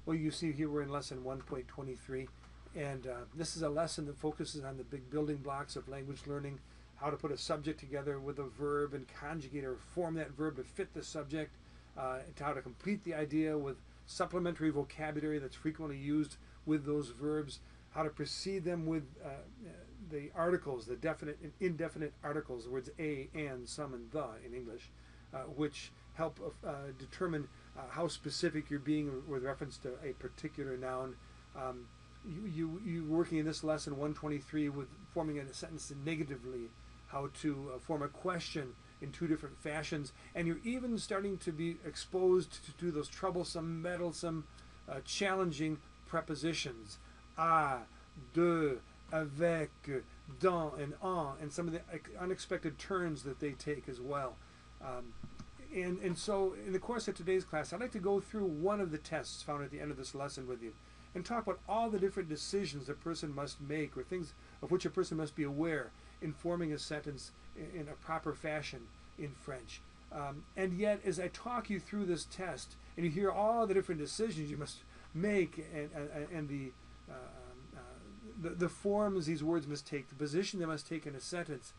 Well, you see here we're in lesson 1.23, and this is a lesson that focuses on the big building blocks of language learning, how to put a subject together with a verb and conjugate or form that verb to fit the subject, and how to complete the idea with supplementary vocabulary that's frequently used with those verbs, how to precede them with the articles, the definite and indefinite articles, the words a, and, some, and the in English, which help determine how specific you're being with reference to a particular noun. You're working in this lesson 123 with forming a sentence negatively, how to form a question in two different fashions, and you're even starting to be exposed to those troublesome, meddlesome, challenging prepositions. A, de, avec, dans, and en, and some of the unexpected turns that they take as well. And so in the course of today's class, I'd like to go through one of the tests found at the end of this lesson with you and talk about all the different decisions a person must make, or things of which a person must be aware in forming a sentence in a proper fashion in French. And yet, as I talk you through this test, and you hear all the different decisions you must make, and the forms these words must take, the position they must take in a sentence,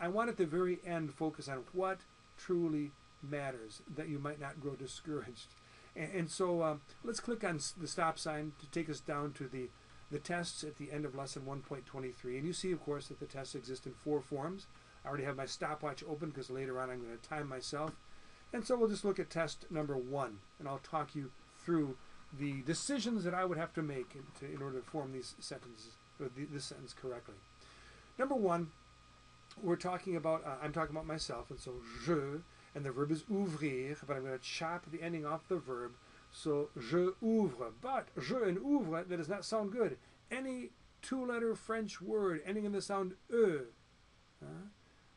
I want at the very end focus on what truly matters, that you might not grow discouraged. And so let's click on the stop sign to take us down to the tests at the end of lesson 1.23. And you see, of course, that the tests exist in 4 forms. I already have my stopwatch open because later on I'm going to time myself. And so we'll just look at test number 1, and I'll talk you through the decisions that I would have to make in order to form these sentences, or this sentence correctly. Number 1, we're talking about, I'm talking about myself, and so je, and the verb is ouvrir, but I'm going to chop the ending off the verb. So je ouvre, but je and ouvre, that does not sound good. Any 2-letter French word ending in the sound e.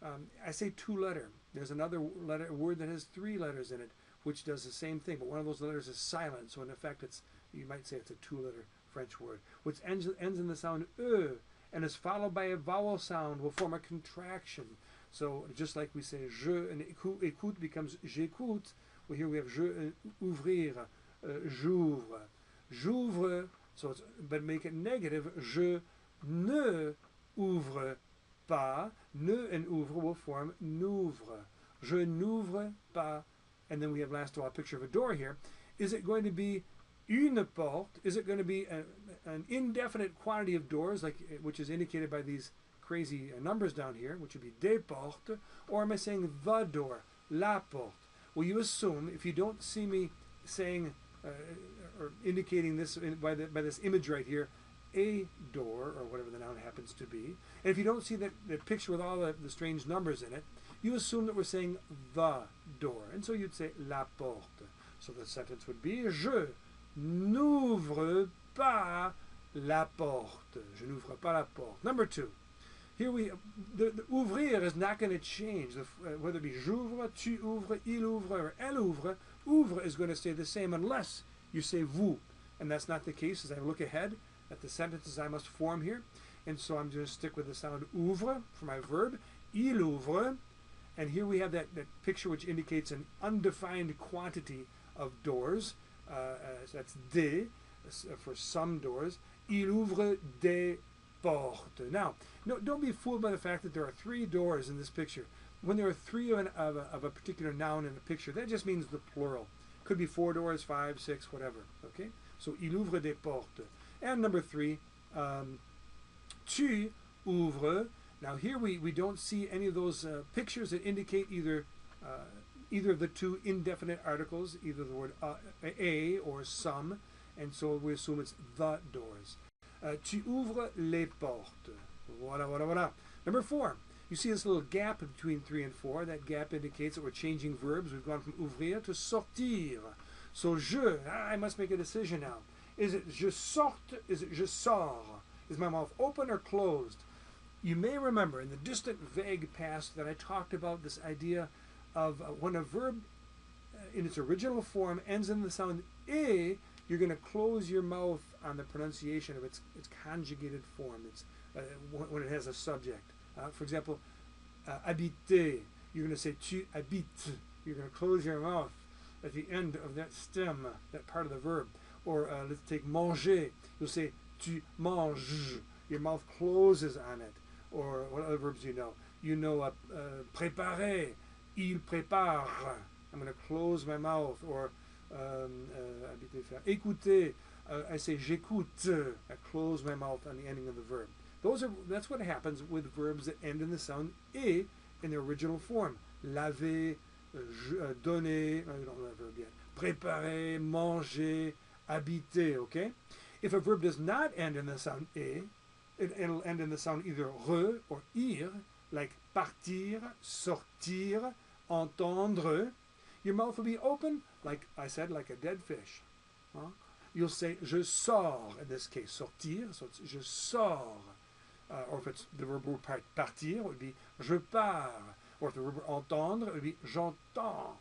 I say 2-letter. There's another word that has 3 letters in it, which does the same thing, but one of those letters is silent. So in effect, you might say it's a 2-letter French word, which ends in the sound e, and is followed by a vowel sound, will form a contraction. So just like we say je and écoute becomes j'écoute, well, here we have je and ouvrir, j'ouvre, j'ouvre. So but make it negative. Je ne ouvre pas. Ne and ouvre will form n'ouvre. Je n'ouvre pas. And then we have last of all a picture of a door here. Is it going to be une porte? Is it going to be an indefinite quantity of doors, which is indicated by these crazy numbers down here, which would be des portes, or am I saying the door, la porte? Well, you assume, if you don't see me saying or indicating this by this image right here, a door, or whatever the noun happens to be, and if you don't see that picture with all the strange numbers in it, you assume that we're saying the door, and so you'd say la porte. So the sentence would be je n'ouvre pas la porte. Je n'ouvre pas la porte. Number 2. Here the ouvrir is not going to change. Whether it be j'ouvre, tu ouvres, il ouvre, or elle ouvre, ouvre is going to stay the same unless you say vous. And that's not the case as I look ahead at the sentences I must form here. And so I'm going to stick with the sound ouvre for my verb. Il ouvre. And here we have that picture which indicates an undefined quantity of doors. That's des for some doors. Il ouvre des portes. Now, no, don't be fooled by the fact that there are 3 doors in this picture. When there are 3 of a particular noun in the picture, that just means the plural. Could be 4 doors, 5, 6, whatever. Okay? So, il ouvre des portes. And number 3, tu ouvres. Now here we don't see any of those pictures that indicate either of the 2 indefinite articles, either the word a or some, and so we assume it's the doors. Tu ouvres les portes. Voilà, voilà, voilà. Number 4, you see this little gap between 3 and 4. That gap indicates that we're changing verbs. We've gone from ouvrir to sortir. So je, I must make a decision now. Is it je sorte? Is it je sors? Is my mouth open or closed? You may remember in the distant, vague past that I talked about this idea of when a verb in its original form ends in the sound e, you're going to close your mouth on the pronunciation of its conjugated form. It's when it has a subject. For example, habiter, you're going to say tu habites. You're going to close your mouth at the end of that stem, that part of the verb. Or let's take manger. You'll say tu manges. Your mouth closes on it. Or what other verbs do you know? You know préparer. Il prépare. I'm going to close my mouth. Or écouter. I say j'écoute. I close my mouth on the ending of the verb. That's what happens with verbs that end in the sound e in their original form. Laver, donner. I don't know that verb yet. Préparer, manger, habiter. Okay. If a verb does not end in the sound e, it'll end in the sound either re or ir, like partir, sortir, entendre. Your mouth will be open, like I said, like a dead fish. Huh? You'll say je sors in this case, sortir, so it's je sors. Or if it's the verb partir, it would be je pars. Or if the verb entendre, it would be j'entends.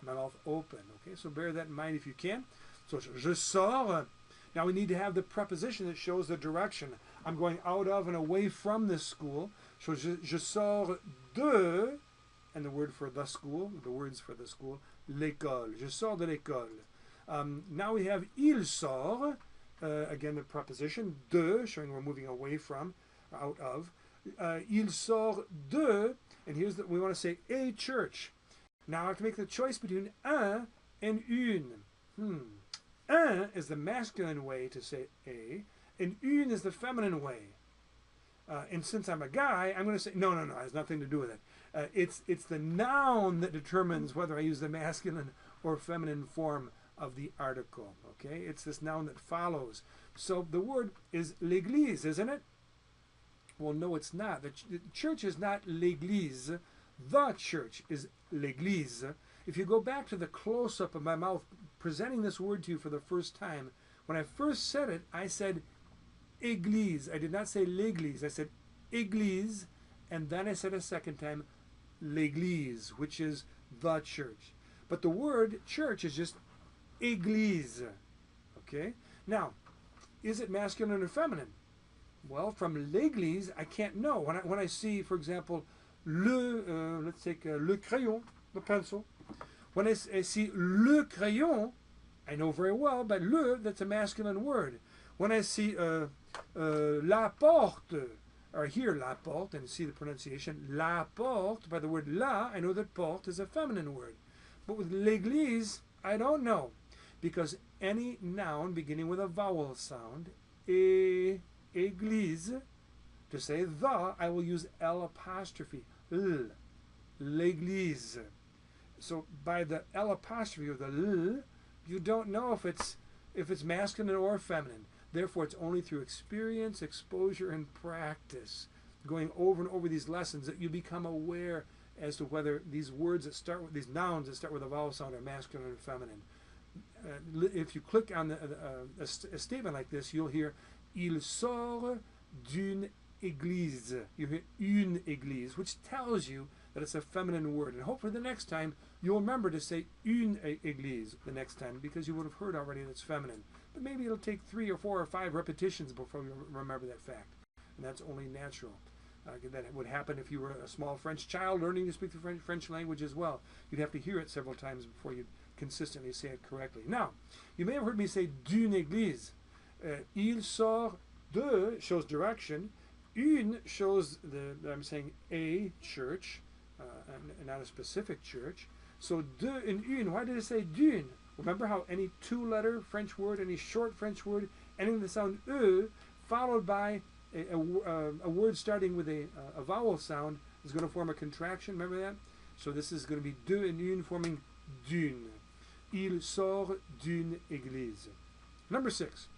My mouth open. Okay, so bear that in mind if you can. So it's je sors. Now we need to have the preposition that shows the direction. I'm going out of and away from this school. So je sors de, and the word for the school, the words for the school, l'école. Je sors de l'école. Now we have il sort, again the preposition, de, showing we're moving away from, out of. Il sort de, and here's we want to say a church. Now I have to make the choice between un and une. Un is the masculine way to say a, and une is the feminine way. And since I'm a guy, I'm going to say, no, it has nothing to do with it. It's the noun that determines whether I use the masculine or feminine form of the article. Okay, it's this noun that follows. So the word is l'église, isn't it? Well, no, it's not. The church is not l'église. The church is l'église. If you go back to the close-up of my mouth presenting this word to you for the first time, when I first said it, I said église. I did not say l'église. I said église, and then I said a second time l'église, which is the church. But the word church is just église. Okay? Now, is it masculine or feminine? Well, from l'église, I can't know. When I see, for example, let's take le crayon, the pencil. When I see le crayon, I know very well, but le, that's a masculine word. When I see la porte, or hear la porte, and see the pronunciation, la porte, by the word la, I know that porte is a feminine word. But with l'église, I don't know. Because any noun beginning with a vowel sound, église, to say the, I will use L apostrophe, l, l'église. So by the L apostrophe or the l, you don't know if it's masculine or feminine. Therefore, it's only through experience, exposure, and practice, going over and over these lessons, that you become aware as to whether these words that start with these nouns that start with a vowel sound are masculine or feminine. If you click on a statement like this, you'll hear il sort d'une église. You hear une église, which tells you that it's a feminine word. And hopefully the next time you'll remember to say une église the next time, because you would have heard already that it's feminine. But maybe it'll take 3 or 4 or 5 repetitions before you remember that fact. And that's only natural. That would happen if you were a small French child learning to speak the French language as well. You'd have to hear it several times before you'd consistently say it correctly. Now, you may have heard me say d'une église. Il sort de shows direction. Une shows that I'm saying a church, and not a specific church. So de and une, why did I say d'une? Remember how any 2-letter French word, any short French word, ending the sound e, followed by a word starting with a vowel sound is going to form a contraction. Remember that? So this is going to be de and une forming d'une. Il sort d'une église. Number 6.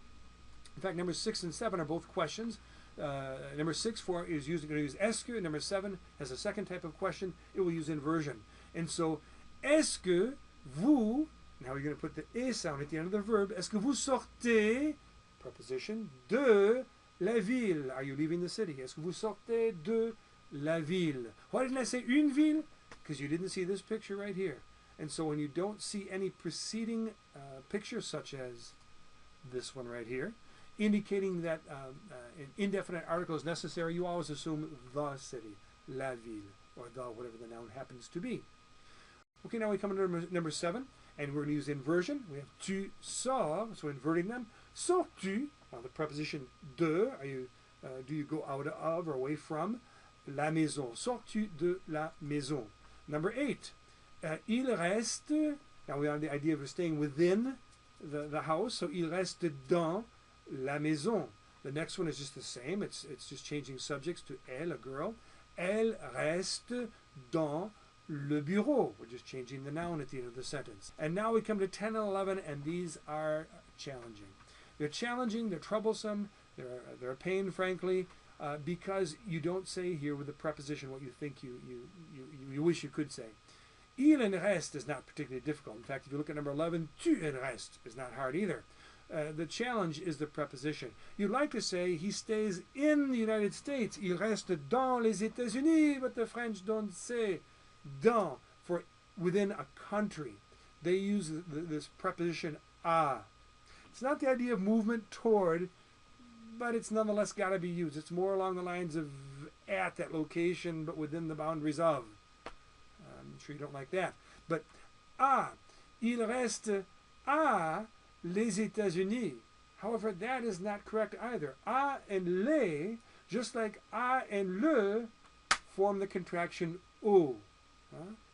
In fact, number 6 and 7 are both questions. Number 6 going to use est-ce que. Number 7 has a second type of question. It will use inversion. And so, est-ce que vous, now you're going to put the e sound at the end of the verb. Est-ce que vous sortez, preposition, de la ville? Are you leaving the city? Est-ce que vous sortez de la ville? Why didn't I say une ville? Because you didn't see this picture right here. And so when you don't see any preceding picture, such as this one right here, indicating that an indefinite article is necessary, you always assume the city, la ville, or the whatever the noun happens to be. Okay, now we come to number 7. And we're going to use inversion. We have tu sors, so inverting them. Sors-tu? Now the preposition de, do you go out of or away from? La maison. Sors-tu de la maison? Number 8. Il reste. Now we have the idea of staying within the house. So il reste dans la maison. The next one is just the same. It's just changing subjects to elle, a girl. Elle reste dans le bureau. We're just changing the noun at the end of the sentence. And now we come to 10 and 11, and these are challenging. They're challenging, they're troublesome, they're a pain, frankly, because you don't say here with the preposition what you think you wish you could say. Il en reste is not particularly difficult. In fact, if you look at number 11, tu en reste is not hard either. The challenge is the preposition. You'd like to say he stays in the United States. Il reste dans les États-Unis, but the French don't say dans for within a country. They use this preposition à. It's not the idea of movement toward, but it's nonetheless got to be used. It's more along the lines of at that location, but within the boundaries of. I'm sure you don't like that. But à, il reste à les États-Unis. However, that is not correct either. À and les, just like à and le, form the contraction o.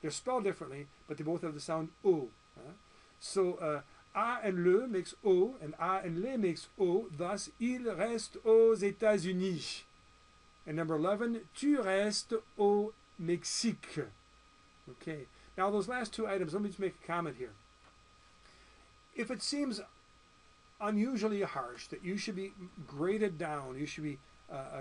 They're spelled differently, but they both have the sound o. So à and le makes o, and à and les makes o. Thus, il reste aux États-Unis. And number 11, tu restes au Mexique. Okay. Now those last two items, let me just make a comment here. If it seems unusually harsh that you should be graded down, you should be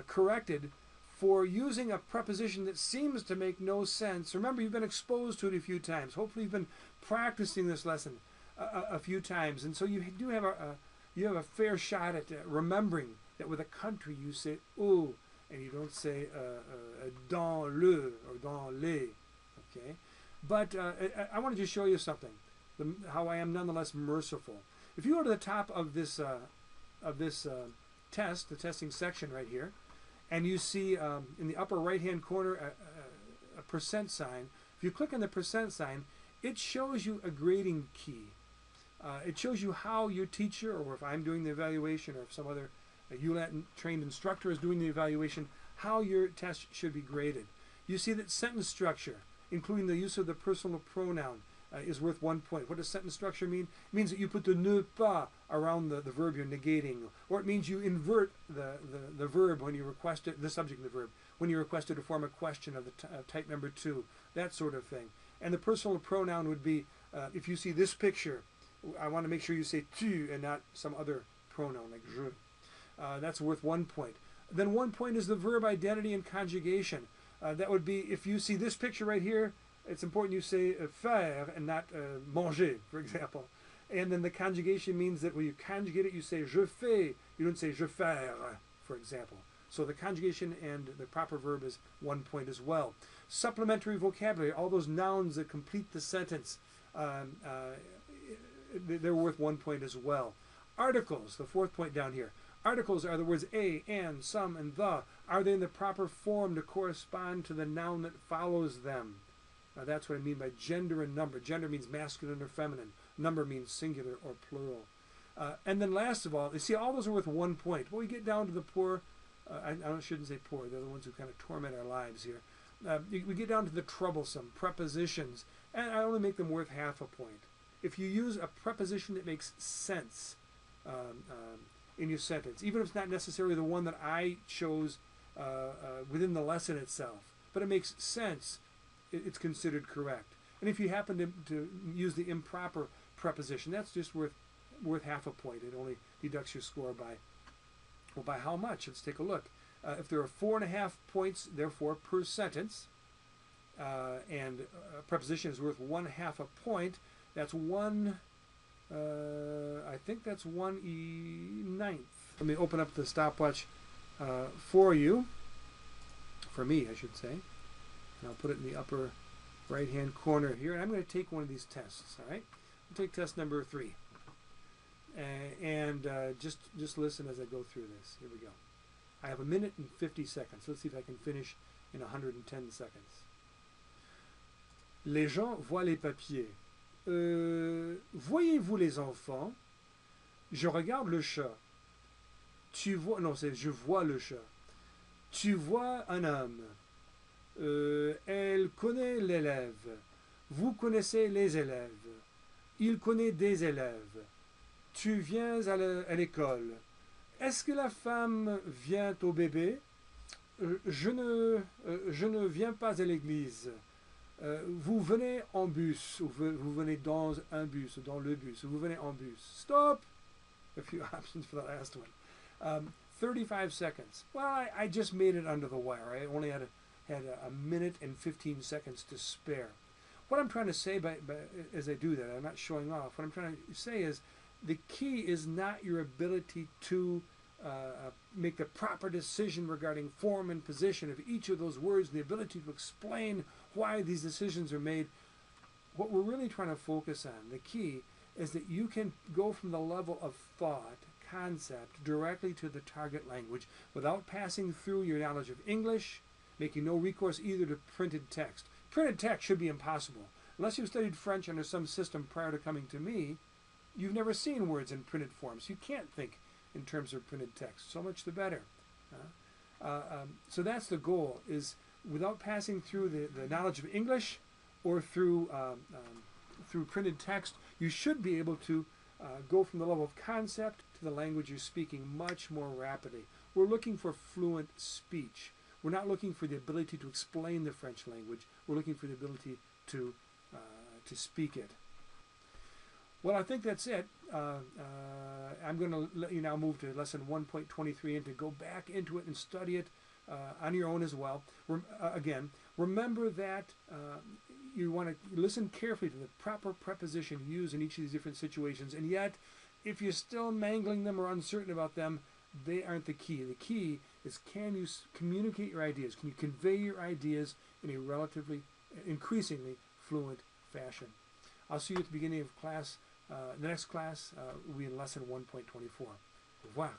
corrected for using a preposition that seems to make no sense, remember you've been exposed to it a few times. Hopefully you've been practicing this lesson a few times, and so you do have a fair shot at remembering that with a country you say au, and you don't say dans le or dans les. Okay, but I want to just show you something. How I am nonetheless merciful. If you go to the top of this test, the testing section right here, and you see in the upper right-hand corner a percent sign, if you click on the percent sign, it shows you a grading key. It shows you how your teacher, or if I'm doing the evaluation, or if some other ULAT-trained instructor is doing the evaluation, how your test should be graded. You see that sentence structure, including the use of the personal pronoun, is worth 1 point. What does sentence structure mean? It means that you put the ne pas around the verb you're negating, or it means you invert the verb when you request it, the subject of the verb, when you request it to form a question of the type number 2, that sort of thing. And the personal pronoun would be, if you see this picture, I want to make sure you say tu and not some other pronoun like je. That's worth 1 point. Then 1 point is the verb identity and conjugation. That would be, if you see this picture right here, it's important you say faire and not manger, for example. And then the conjugation means that when you conjugate it, you say je fais. You don't say je faire, for example. So the conjugation and the proper verb is 1 point as well. Supplementary vocabulary, all those nouns that complete the sentence, they're worth 1 point as well. Articles, the 4th point down here. Articles are the words a, and, some, and the. Are they in the proper form to correspond to the noun that follows them? Now that's what I mean by gender and number. Gender means masculine or feminine. Number means singular or plural. And then last of all, you see all those are worth 1 point. When we get down to the poor, I shouldn't say poor, they're the ones who kind of torment our lives here. We get down to the troublesome prepositions, and I only make them worth half a point. If you use a preposition that makes sense in your sentence, even if it's not necessarily the one that I chose within the lesson itself, but it makes sense, it's considered correct. And if you happen to use the improper preposition, that's just worth half a point. It only deducts your score by how much? Let's take a look. If there are 4.5 points, therefore, per sentence, and a preposition is worth 1/2 a point, that's I think that's 1/9. Let me open up the stopwatch for you, for me, I should say. And I'll put it in the upper right-hand corner here. And I'm going to take one of these tests, all right? I'll take test number 3. And just listen as I go through this. Here we go. I have 1 minute and 50 seconds. Let's see if I can finish in 110 seconds. Les gens voient les papiers. Voyez-vous les enfants? Je regarde le chat. Tu vois, non, c'est je vois le chat. Tu vois un homme. Elle connaît l'élève. Vous connaissez les élèves. Il connaît des élèves. Tu viens à l'école. Est-ce que la femme vient au bébé? Je ne viens pas à l'église. Vous venez en bus, ou vous venez dans un bus, ou dans le bus, ou vous venez en bus. Stop! A few options for the last one. 35 seconds. Well, I just made it under the wire. I only had a minute and 15 seconds to spare. What I'm trying to say as I do that, I'm not showing off. What I'm trying to say is the key is not your ability to make the proper decision regarding form and position of each of those words, and the ability to explain why these decisions are made. What we're really trying to focus on, the key, is that you can go from the level of thought, concept, directly to the target language without passing through your knowledge of English, making no recourse either to printed text. Printed text should be impossible. Unless you've studied French under some system prior to coming to me, you've never seen words in printed forms. You can't think in terms of printed text. So much the better. So that's the goal, is without passing through the knowledge of English or through printed text, you should be able to go from the level of concept to the language you're speaking much more rapidly. We're looking for fluent speech. We're not looking for the ability to explain the French language. We're looking for the ability to speak it. Well, I think that's it. I'm going to let you now move to lesson 1.23 and to go back into it and study it on your own as well. Again, remember that you want to listen carefully to the proper preposition used in each of these different situations, and yet, if you're still mangling them or uncertain about them, they aren't the key. The key is, can you communicate your ideas? Can you convey your ideas in a relatively, increasingly fluent fashion? I'll see you at the beginning of class. The next class will be in lesson 1.24. Au revoir.